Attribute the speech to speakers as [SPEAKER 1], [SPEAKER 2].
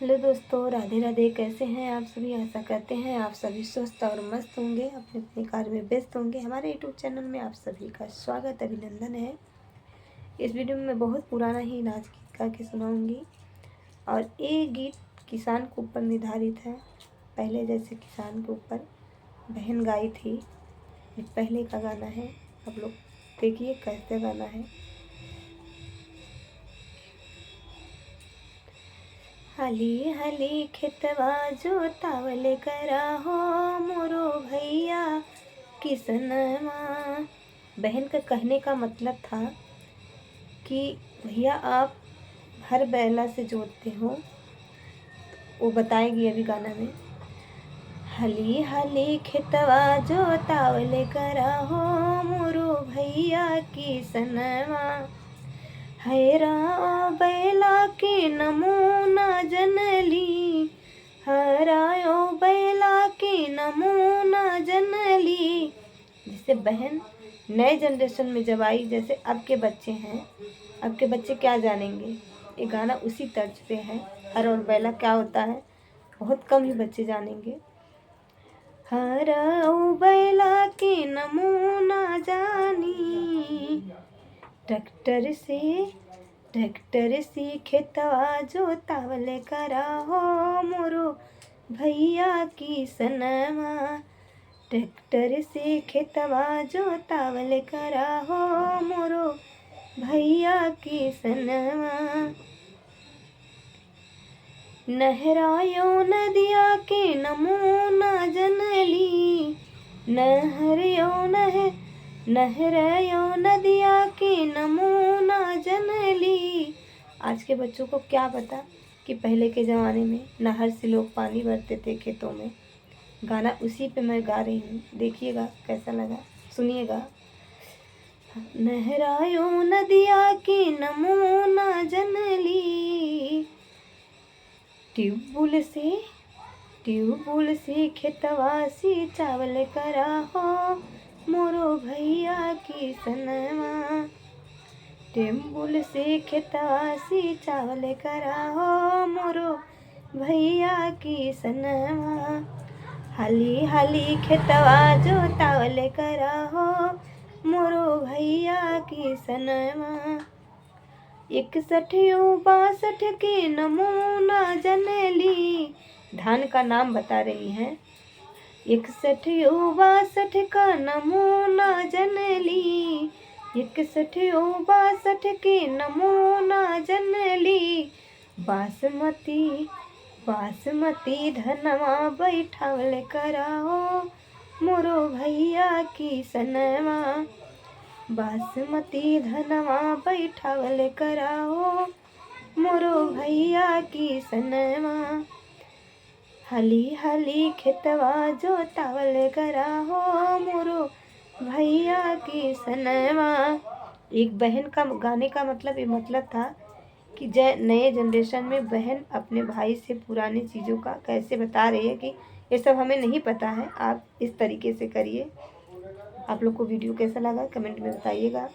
[SPEAKER 1] Hello दोस्तों, राधे राधे। कैसे हैं आप सभी? आशा करते हैं आप सभी स्वस्थ और मस्त होंगे, अपने अपने कार्य में व्यस्त होंगे। हमारे यूट्यूब चैनल में आप सभी का स्वागत, अभिनंदन है। इस वीडियो में मैं बहुत पुराना ही नाच गीत गा के सुनाऊंगी और ये गीत किसान के ऊपर निर्धारित है। पहले जैसे किसान के ऊपर बहन गाई थी, ये पहले का गाना है। आप लोग देखिए कैसे गाना है। हाली हाली खेतवा जोतावल करा हो मोरो भैया किसनवा। बहन का कहने का मतलब था कि भैया आप हर बैला से जोतते हो, वो बताएगी अभी गाना में। हली हली खेतवा जोतावल करा हो मोरो भैया किसनवा। हैरा बैला के नमूना जनली, हरायो बैला के नमूना जनली। जैसे बहन नए जनरेशन में जब आई, जैसे अब के बच्चे हैं, अब के बच्चे क्या जानेंगे। ये गाना उसी तर्ज पे है। हर और बैला क्या होता है बहुत कम ही बच्चे जानेंगे। हरायो बैला के नमूना जानी, ट्रैक्टर से खेतवा जोतावल करा हो मोरो भैया किसनवा। ट्रैक्टर से खेतवा जोतावल करा हो मोरो भैया किसनवा। नहरायो नदिया के नमूना जनली, नहरायो नदिया के नमूना जनली। आज के बच्चों को क्या पता कि पहले के ज़माने में नहर से लोग पानी भरते थे खेतों में। गाना उसी पे मैं गा रही हूँ, देखिएगा कैसा लगा, सुनिएगा। नहरायो नदिया के नमूना जनली, ट्यूबवेल से खेतवा से चावल करा हो मोरो भैया किसनवा। ट्यूबवेल से खेतवा से चावल करा हो मोरो भैया किसनवा। हाली हाली खेतवा जोतावल करा हो मोरो भैया किसनवा। 61 के नमूना जनली, धान का नाम बता रही हैं। 61 का नमूना जनली, 61 के नमूना जनली। बासमती धनवा बैठावल करा हो मोरो भैया किसनवा। बासमती धनवा बैठावल करा हो मोरो भैया किसनवा। हली हली खेतवा जोतावल करा हो मोरो भैया किसनवा। एक बहन का गाने का मतलब ये मतलब था कि नए जनरेशन में बहन अपने भाई से पुरानी चीज़ों का कैसे बता रही है कि ये सब हमें नहीं पता है, आप इस तरीके से करिए। आप लोग को वीडियो कैसा लगा कमेंट में बताइएगा।